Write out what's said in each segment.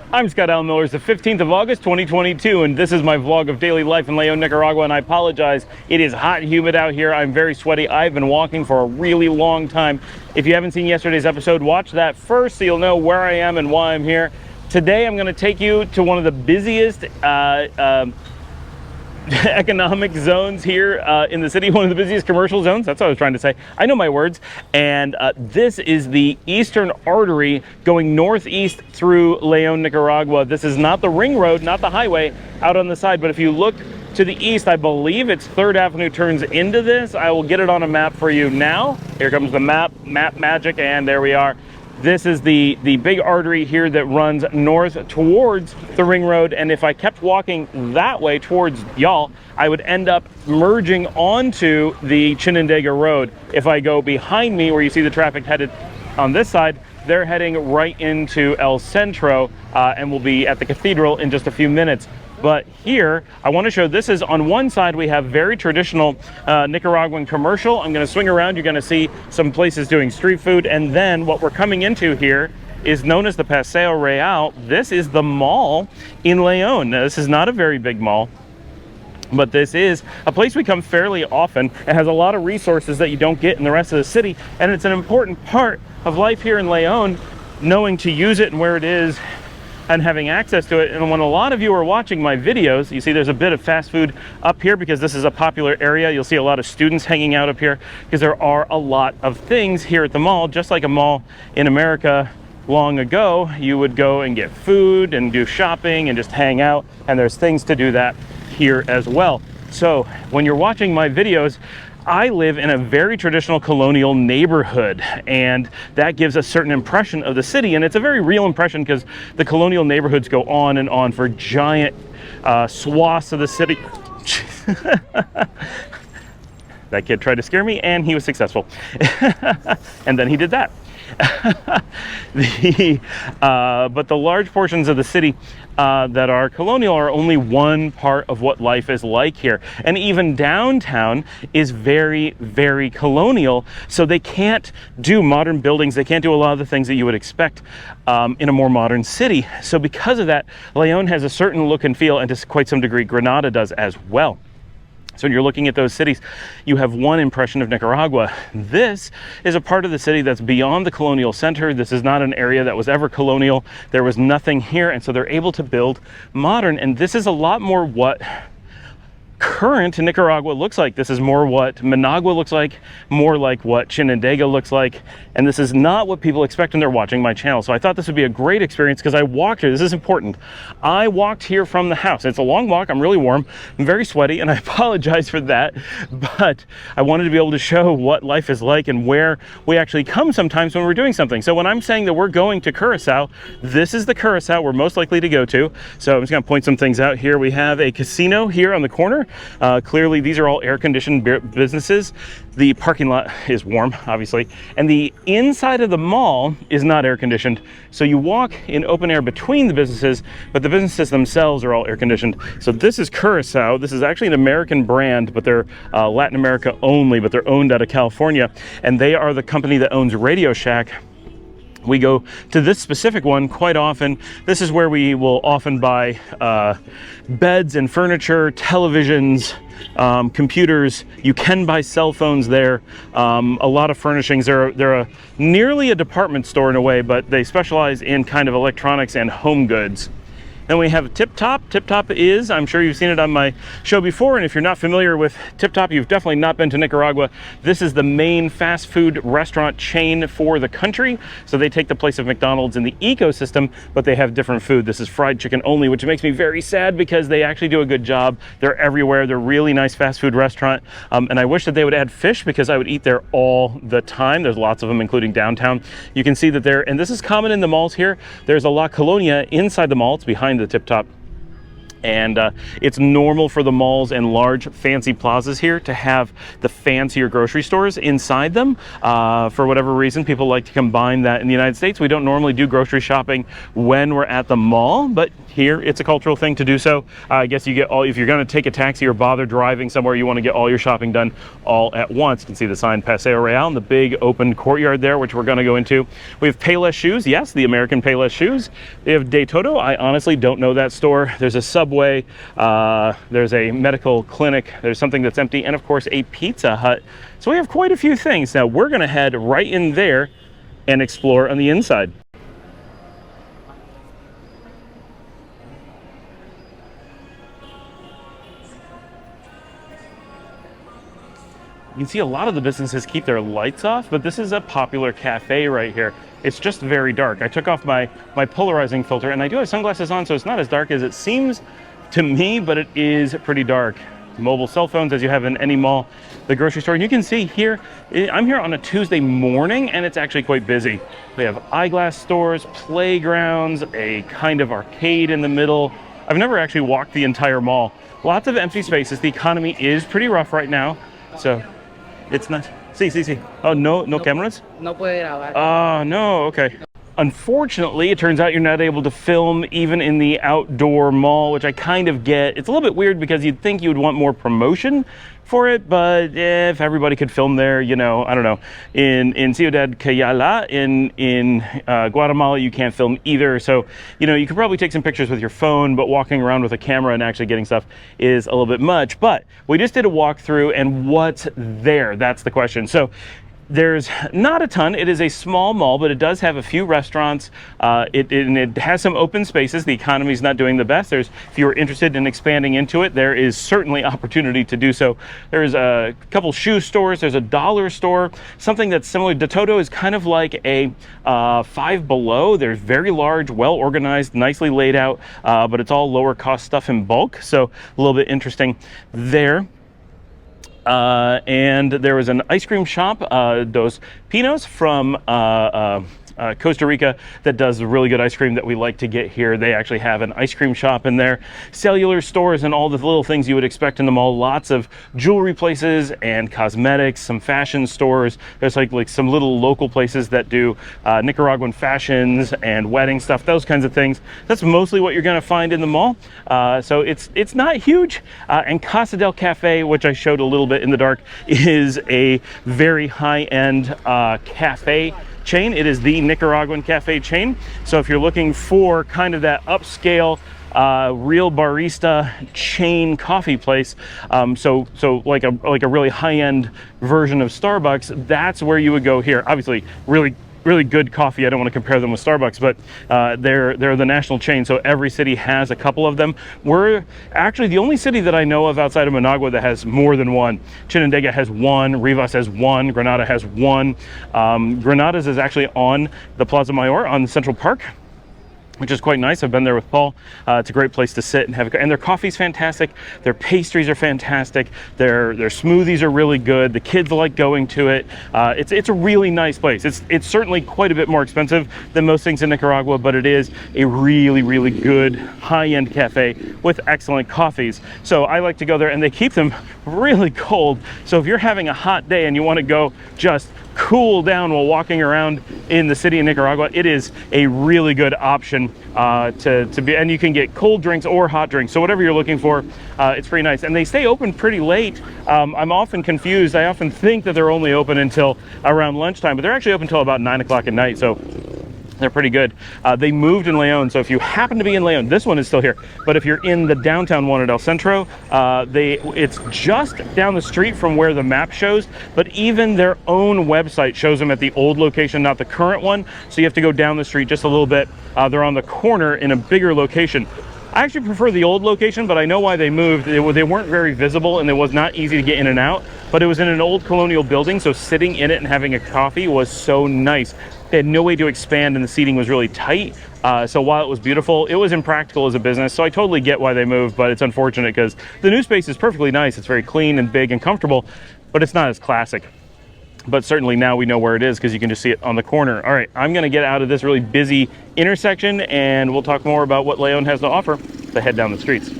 I'm Scott Allen Miller. It's the 15th of August, 2022, and this is my vlog of daily life in León, Nicaragua, and I apologize. It is hot and humid out here. I'm very sweaty. I've been walking for a really long time. If you haven't seen yesterday's episode, watch that first so you'll know where I am and why I'm here. Today, I'm going to take you to one of the busiest economic zones here in the city, one of the busiest commercial zones. That's what I was trying to say. I know my words. And this is the eastern artery going northeast through León, Nicaragua. This is not the ring road, not the highway out on the side, but if you look to the east, I believe it's 3rd Avenue turns into this. I will get it on a map for you now. Here comes the map magic, and there we are. This is the big artery here that runs north towards the ring road, and if I kept walking that way towards y'all, I would end up merging onto the Chinandega Road. If I go behind me where you see the traffic headed on this side, they're heading right into El Centro, and we'll be at the cathedral in just a few minutes. But here, I want to show, this is on one side, we have very traditional Nicaraguan commercial. I'm going to swing around. You're going to see some places doing street food. And then what we're coming into here is known as the Paseo Real. This is the mall in León. Now, this is not a very big mall, but this is a place we come fairly often. It has a lot of resources that you don't get in the rest of the city. And it's an important part of life here in León, knowing to use it and where it is, and having access to it. And when a lot of you are watching my videos, you see there's a bit of fast food up here because this is a popular area. You'll see a lot of students hanging out up here because there are a lot of things here at the mall. Just like a mall in America long ago, you would go and get food and do shopping and just hang out, and there's things to do that here as well. So when you're watching my videos, I live in a very traditional colonial neighborhood, and that gives a certain impression of the city, and it's a very real impression because the colonial neighborhoods go on and on for giant swaths of the city. That kid tried to scare me, and he was successful. And then he did that. But the large portions of the city that are colonial are only one part of what life is like here. And even downtown is very, very colonial. So they can't do modern buildings. They can't do a lot of the things that you would expect in a more modern city. So because of that, León has a certain look and feel, and to quite some degree, Granada does as well. So when you're looking at those cities, you have one impression of Nicaragua. This is a part of the city that's beyond the colonial center. This is not an area that was ever colonial. There was nothing here, and so they're able to build modern. And this is a lot more what current Nicaragua looks like. This is more what Managua looks like, more like what Chinandega looks like, and this is not what people expect when they're watching my channel. So I thought this would be a great experience because I walked here. This is important. I walked here from the house. It's a long walk. I'm really warm. I'm very sweaty, and I apologize for that, but I wanted to be able to show what life is like and where we actually come sometimes when we're doing something. So when I'm saying that we're going to Curacao, this is the Curacao we're most likely to go to. So I'm just going to point some things out here. We have a casino here on the corner. Clearly these are all air-conditioned businesses. The parking lot is warm, obviously, and the inside of the mall is not air-conditioned. So you walk in open air between the businesses, but the businesses themselves are all air-conditioned. So this is Curacao. This is actually an American brand, but they're Latin America only, but they're owned out of California, and they are the company that owns Radio Shack. We go to this specific one quite often. This is where we will often buy beds and furniture, televisions, computers. You can buy cell phones there. A lot of furnishings. They're nearly a department store in a way, but they specialize in kind of electronics and home goods. Then we have Tip Top. Tip Top is, I'm sure you've seen it on my show before, and if you're not familiar with Tip Top, you've definitely not been to Nicaragua. This is the main fast food restaurant chain for the country. So they take the place of McDonald's in the ecosystem, but they have different food. This is fried chicken only, which makes me very sad because they actually do a good job. They're everywhere. They're a really nice fast food restaurant. And I wish that they would add fish because I would eat there all the time. There's lots of them, including downtown. You can see that there, and this is common in the malls here, there's a La Colonia inside the mall. It's behind the Tip Top. And it's normal for the malls and large fancy plazas here to have the fancier grocery stores inside them. For whatever reason, people like to combine that. In the United States, we don't normally do grocery shopping when we're at the mall, but here it's a cultural thing to do so. I guess you get all, if you're going to take a taxi or bother driving somewhere, you want to get all your shopping done all at once. You can see the sign Paseo Real and the big open courtyard there, which we're going to go into. We have Payless shoes. Yes, the American Payless shoes. They have De Todo. I honestly don't know that store. There's a Subway. There's a medical clinic. There's something that's empty. And of course, a Pizza Hut. So we have quite a few things. Now we're going to head right in there and explore on the inside. You can see a lot of the businesses keep their lights off, but this is a popular cafe right here. It's just very dark. I took off my polarizing filter, and I do have sunglasses on, so it's not as dark as it seems to me, but it is pretty dark. Mobile cell phones, as you have in any mall, the grocery store. And you can see here, I'm here on a Tuesday morning, and it's actually quite busy. We have eyeglass stores, playgrounds, a kind of arcade in the middle. I've never actually walked the entire mall. Lots of empty spaces. The economy is pretty rough right now, so it's not. Sí. Oh, no cameras? No puede grabar. Oh, no, okay. Unfortunately, it turns out you're not able to film even in the outdoor mall, which I kind of get. It's a little bit weird because you'd think you would want more promotion for it, but if everybody could film there, you know, I don't know. In Ciudad Cayala, in Guatemala, you can't film either. So, you know, you could probably take some pictures with your phone, but walking around with a camera and actually getting stuff is a little bit much. But we just did a walkthrough, and what's there? That's the question. So there's not a ton. It is a small mall, but it does have a few restaurants. It has some open spaces. The economy's not doing the best. If you're interested in expanding into it, there is certainly opportunity to do so. There's a couple shoe stores. There's a dollar store. Something that's similar. De Todo is kind of like a Five Below. They're very large, well organized, nicely laid out, but it's all lower cost stuff in bulk. So a little bit interesting there. And there was an ice cream shop, Dos Pinos, from Costa Rica, that does really good ice cream that we like to get here. They actually have an ice cream shop in there. Cellular stores and all the little things you would expect in the mall. Lots of jewelry places and cosmetics, some fashion stores. There's like some little local places that do Nicaraguan fashions and wedding stuff, those kinds of things. That's mostly what you're going to find in the mall. So it's not huge. And Casa del Cafe, which I showed a little bit in the dark, is a very high-end cafe chain. It is the Nicaraguan cafe chain. So if you're looking for kind of that upscale real barista chain coffee place, so like a really high-end version of Starbucks, that's where you would go here. Obviously really good coffee. I don't want to compare them with Starbucks, but they're the national chain, so every city has a couple of them. We're actually the only city that I know of outside of Managua that has more than one. Chinandega has one, Rivas has one, Granada has one. Granada's is actually on the Plaza Mayor on Central Park, which is quite nice. I've been there with Paul. It's a great place to sit and have and their coffee's fantastic. Their pastries are fantastic. Their smoothies are really good. The kids like going to it. It's a really nice place. It's certainly quite a bit more expensive than most things in Nicaragua, but it is a really good high-end cafe with excellent coffees. So I like to go there, and they keep them really cold. So if you're having a hot day and you want to go just cool down while walking around in the city of Nicaragua, it is a really good option to be, and you can get cold drinks or hot drinks. So whatever you're looking for, it's pretty nice. And they stay open pretty late. I'm often confused. I often think that they're only open until around lunchtime, but they're actually open until about 9 o'clock at night. So they're pretty good. They moved in Leon, so if you happen to be in Leon, this one is still here. But if you're in the downtown one at El Centro, it's just down the street from where the map shows, but even their own website shows them at the old location, not the current one. So you have to go down the street just a little bit. They're on the corner in a bigger location. I actually prefer the old location, but I know why they moved. They weren't very visible, and it was not easy to get in and out, but it was in an old colonial building, so sitting in it and having a coffee was so nice. They had no way to expand, and the seating was really tight. So while it was beautiful, it was impractical as a business. So I totally get why they moved, but it's unfortunate because the new space is perfectly nice. It's very clean and big and comfortable, but it's not as classic. But certainly now we know where it is because you can just see it on the corner. All right, I'm gonna get out of this really busy intersection, and we'll talk more about what Leon has to offer to head down the streets.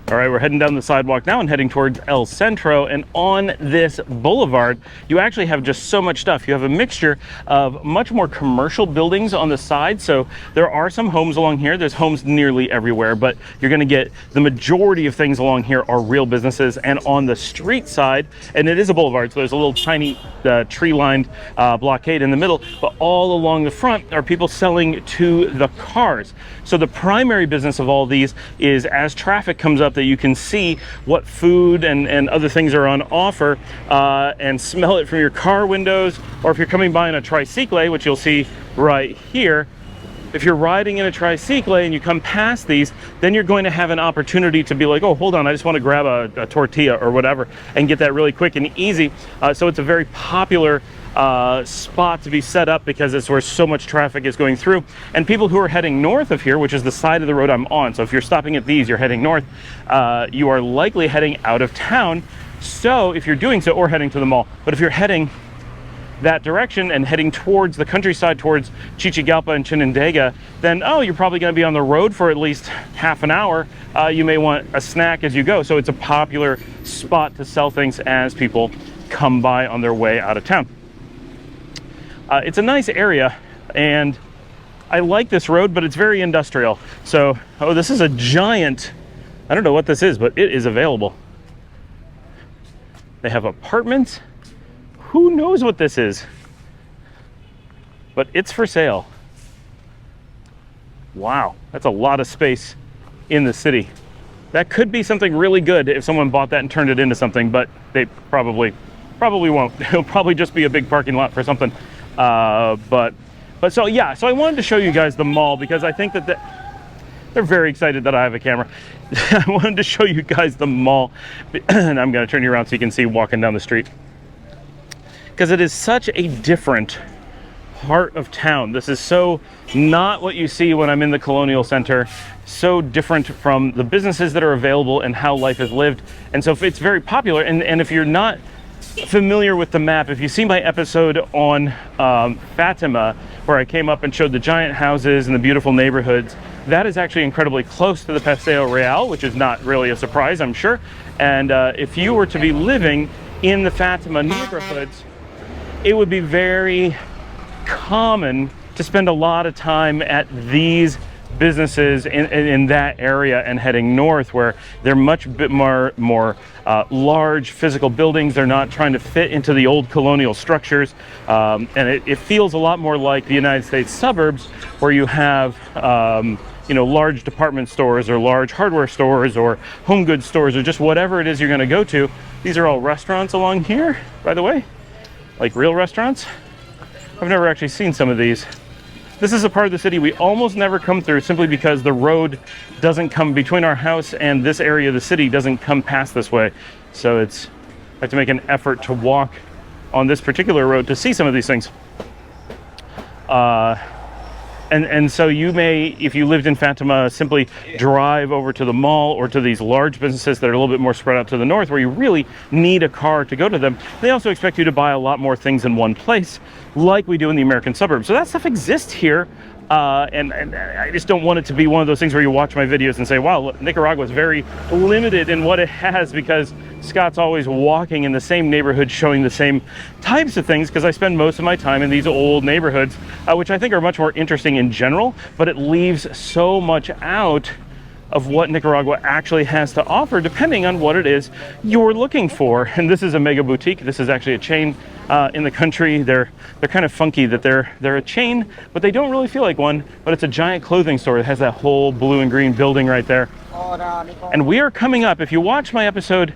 All right, we're heading down the sidewalk now and heading towards El Centro. And on this boulevard, you actually have just so much stuff. You have a mixture of much more commercial buildings on the side. So there are some homes along here. There's homes nearly everywhere, but you're going to get the majority of things along here are real businesses. And on the street side, and it is a boulevard, so there's a little tiny tree-lined blockade in the middle, but all along the front are people selling to the cars. So the primary business of all these is as traffic comes up that you can see what food and other things are on offer and smell it from your car windows, or if you're coming by in a tricycle, which you'll see right here. If you're riding in a tricycle and you come past these, then you're going to have an opportunity to be like, oh, hold on, I just want to grab a tortilla or whatever and get that really quick and easy. So it's a very popular spot to be set up because it's where so much traffic is going through. And people who are heading north of here, which is the side of the road I'm on, so if you're stopping at these, you're heading north, you are likely heading out of town. So if you're doing so, or heading to the mall, but if you're heading that direction and heading towards the countryside, towards Chichigalpa and Chinandega, then you're probably going to be on the road for at least half an hour. You may want a snack as you go. So it's a popular spot to sell things as people come by on their way out of town. It's a nice area, and I like this road, but it's very industrial. So, this is a giant, I don't know what this is, but it is available. They have apartments. Who knows what this is? But it's for sale. Wow, that's a lot of space in the city. That could be something really good if someone bought that and turned it into something, but they probably won't. It'll probably just be a big parking lot for something. But so yeah, so I wanted to show you guys the mall because I think that they're very excited that I have a camera. I wanted to show you guys the mall, and I'm going to turn you around so you can see walking down the street, because it is such a different part of town. This is so not what you see when I'm in the Colonial Center, so different from the businesses that are available and how life is lived. And so it's very popular. And if you're not familiar with the map, if you see my episode on Fatima, where I came up and showed the giant houses and the beautiful neighborhoods, that is actually incredibly close to the Paseo Real, which is not really a surprise, I'm sure. And if you were to be living in the Fatima neighborhoods, it would be very common to spend a lot of time at these businesses in that area and heading north, where they're much bit more large physical buildings. They're not trying to fit into the old colonial structures, and it feels a lot more like the United States suburbs, where you have large department stores or large hardware stores or home goods stores or just whatever it is you're going to go to. These are all restaurants along here, by the way, like real restaurants. I've never actually seen some of these. This is a part of the city we almost never come through, simply because the road doesn't come between our house and this area of the city, doesn't come past this way. So I have to make an effort to walk on this particular road to see some of these things. And so you may, if you lived in Fatima, simply drive over to the mall or to these large businesses that are a little bit more spread out to the north, where you really need a car to go to them. They also expect you to buy a lot more things in one place, like we do in the American suburbs. So that stuff exists here. And I just don't want it to be one of those things where you watch my videos and say, wow, Nicaragua is very limited in what it has, because Scott's always walking in the same neighborhood showing the same types of things, because I spend most of my time in these old neighborhoods, which I think are much more interesting in general, but it leaves so much out of what Nicaragua actually has to offer, depending on what it is you're looking for. And this is a mega boutique. This is actually a chain in the country. They're kind of funky that they're a chain, but they don't really feel like one. But it's a giant clothing store that has that whole blue and green building right there. And we are coming up, if you watch my episode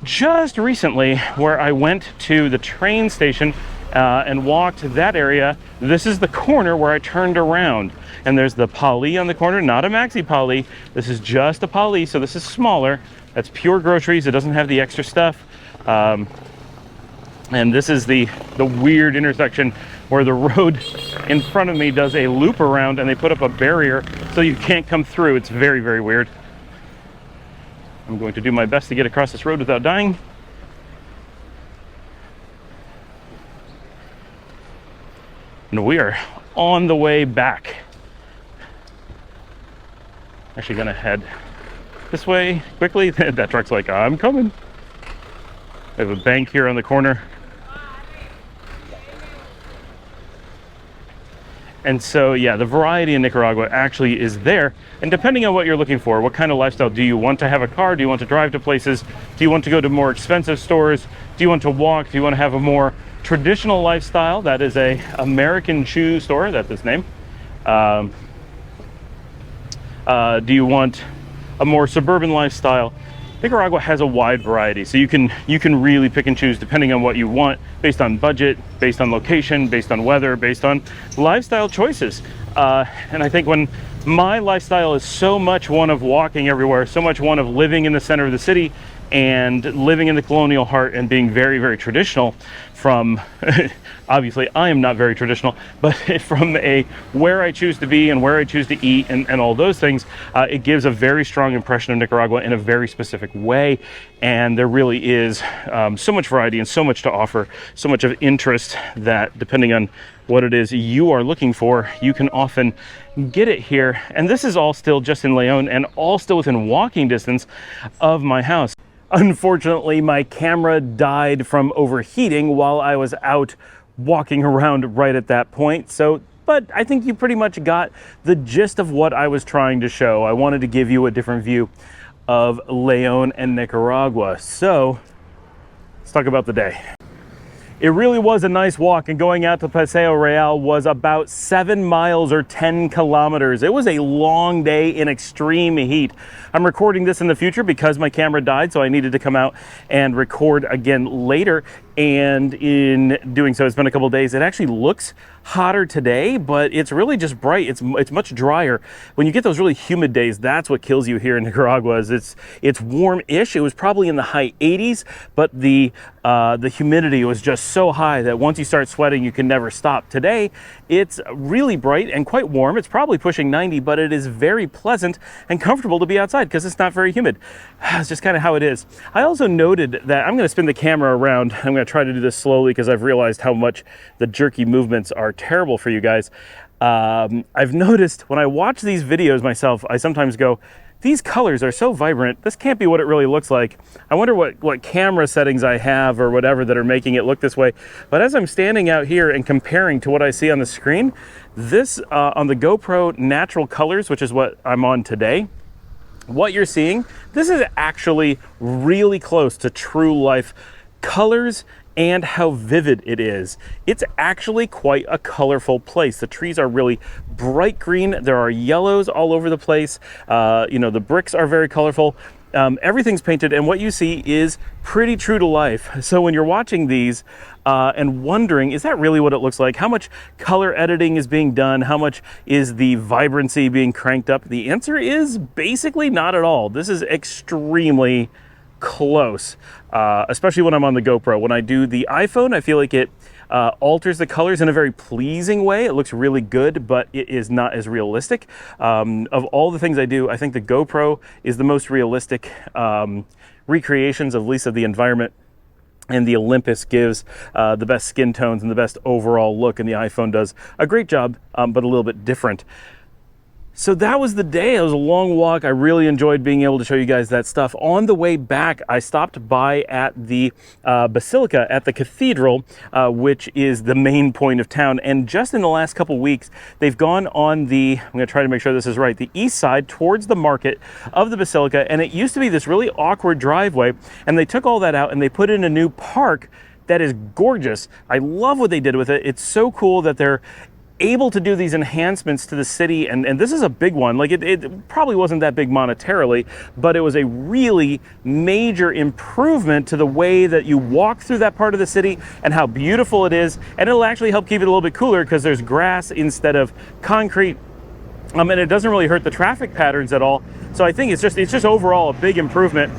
just recently, where I went to the train station and walked that area, this is the corner where I turned around. And there's the Pali on the corner, not a Maxi Pali. This is just a Pali, so this is smaller. That's pure groceries. It doesn't have the extra stuff. And this is the weird intersection where the road in front of me does a loop around, and they put up a barrier so you can't come through. It's very, very weird. I'm going to do my best to get across this road without dying. And we are on the way back. Actually gonna head this way quickly. That truck's like, I'm coming. We have a bank here on the corner. And so, yeah, the variety in Nicaragua actually is there. And depending on what you're looking for, what kind of lifestyle, do you want to have a car? Do you want to drive to places? Do you want to go to more expensive stores? Do you want to walk? Do you want to have a more traditional lifestyle? That is a American shoe store, that's its name. Do you want a more suburban lifestyle? Nicaragua has a wide variety, so you can really pick and choose depending on what you want, based on budget, based on location, based on weather, based on lifestyle choices. And I think when my lifestyle is so much one of walking everywhere, so much one of living in the center of the city and living in the colonial heart and being very, very traditional from, obviously I am not very traditional, but from a where I choose to be and where I choose to eat and all those things, it gives a very strong impression of Nicaragua in a very specific way. And there really is so much variety and so much to offer, so much of interest that depending on what it is you are looking for, you can often get it here. And this is all still just in Leon and all still within walking distance of my house. Unfortunately, my camera died from overheating while I was out walking around right at that point. But I think you pretty much got the gist of what I was trying to show. I wanted to give you a different view of Leon and Nicaragua. So let's talk about the day. It really was a nice walk, and going out to Paseo Real was about 7 miles or 10 kilometers. It was a long day in extreme heat. I'm recording this in the future because my camera died, so I needed to come out and record again later. And in doing so, it's been a couple days. It actually looks hotter today, but it's really just bright. It's much drier. When you get those really humid days, that's what kills you here in Nicaragua. Is it's warm-ish. It was probably in the high 80s, but the humidity was just so high that once you start sweating, you can never stop. Today, it's really bright and quite warm. It's probably pushing 90, but it is very pleasant and comfortable to be outside because it's not very humid. It's just kind of how it is. I also noted that I'm going to spin the camera around. I'm going to try to do this slowly because I've realized how much the jerky movements are terrible for you guys. I've noticed when I watch these videos myself, I sometimes go, these colors are so vibrant, this can't be what it really looks like. I wonder what camera settings I have or whatever that are making it look this way. But as I'm standing out here and comparing to what I see on the screen, this on the GoPro natural colors, which is what I'm on today, what you're seeing, this is actually really close to true life colors and how vivid it is. It's actually quite a colorful place. The trees are really bright green. There are yellows all over the place. The bricks are very colorful. Everything's painted, and what you see is pretty true to life. So when you're watching these and wondering, is that really what it looks like? How much color editing is being done? How much is the vibrancy being cranked up? The answer is basically not at all. This is extremely close, especially when I'm on the GoPro. When I do the iPhone, I feel like it alters the colors in a very pleasing way. It looks really good, but it is not as realistic. Of all the things I do, I think the GoPro is the most realistic recreations of at least of the environment. And the Olympus gives the best skin tones and the best overall look, and the iPhone does a great job, but a little bit different. So that was the day. It was a long walk. I really enjoyed being able to show you guys that stuff. On the way back, I stopped by at the Basilica, at the cathedral, which is the main point of town. And just in the last couple weeks, they've gone on the, I'm going to try to make sure this is right, the east side towards the market of the Basilica. And it used to be this really awkward driveway. And they took all that out and they put in a new park that is gorgeous. I love what they did with it. It's so cool that they're able to do these enhancements to the city, and this is a big one. Like it probably wasn't that big monetarily, but it was a really major improvement to the way that you walk through that part of the city and how beautiful it is. And it'll actually help keep it a little bit cooler because there's grass instead of concrete, and it doesn't really hurt the traffic patterns at all. So I think it's just overall a big improvement.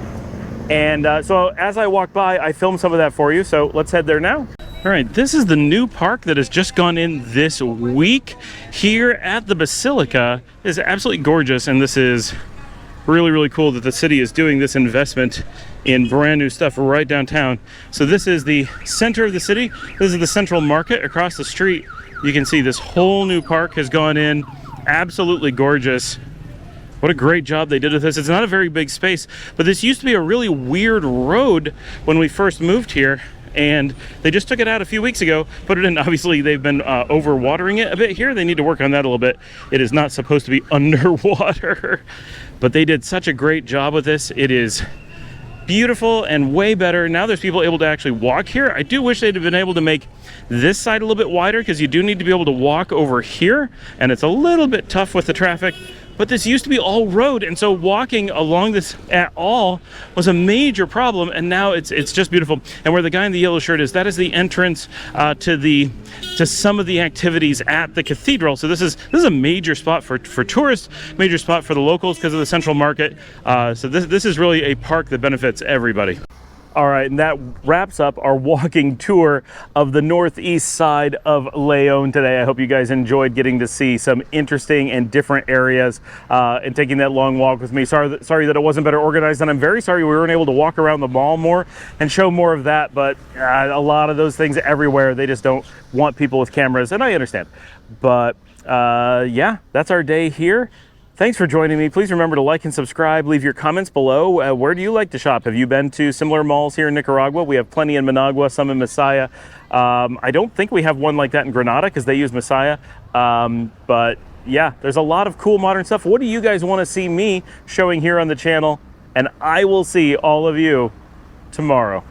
And so as I walk by, I filmed some of that for you. So let's head there now. All right, this is the new park that has just gone in this week here at the Basilica. It is absolutely gorgeous, and this is really, really cool that the city is doing this investment in brand new stuff right downtown. So this is the center of the city. This is the central market across the street. You can see this whole new park has gone in. Absolutely gorgeous. What a great job they did with this. It's not a very big space, but this used to be a really weird road when we first moved here, and they just took it out a few weeks ago, put it in. Obviously, they've been over-watering it a bit here. They need to work on that a little bit. It is not supposed to be underwater, but they did such a great job with this. It is beautiful and way better. Now there's people able to actually walk here. I do wish they'd have been able to make this side a little bit wider, because you do need to be able to walk over here, and it's a little bit tough with the traffic. But this used to be all road, and so walking along this at all was a major problem, and now it's just beautiful. And where the guy in the yellow shirt is, that is the entrance to some of the activities at the cathedral. So this is a major spot for tourists, major spot for the locals because of the central market. So this is really a park that benefits everybody. All right, and that wraps up our walking tour of the northeast side of Leon today. I hope you guys enjoyed getting to see some interesting and different areas and taking that long walk with me. Sorry that it wasn't better organized, and I'm very sorry we weren't able to walk around the mall more and show more of that, but a lot of those things everywhere, they just don't want people with cameras, and I understand. But yeah, that's our day here. Thanks for joining me. Please remember to like and subscribe. Leave your comments below. Where do you like to shop? Have you been to similar malls here in Nicaragua? We have plenty in Managua, some in Messiah. I don't think we have one like that in Granada because they use Messiah. But yeah, there's a lot of cool modern stuff. What do you guys want to see me showing here on the channel? And I will see all of you tomorrow.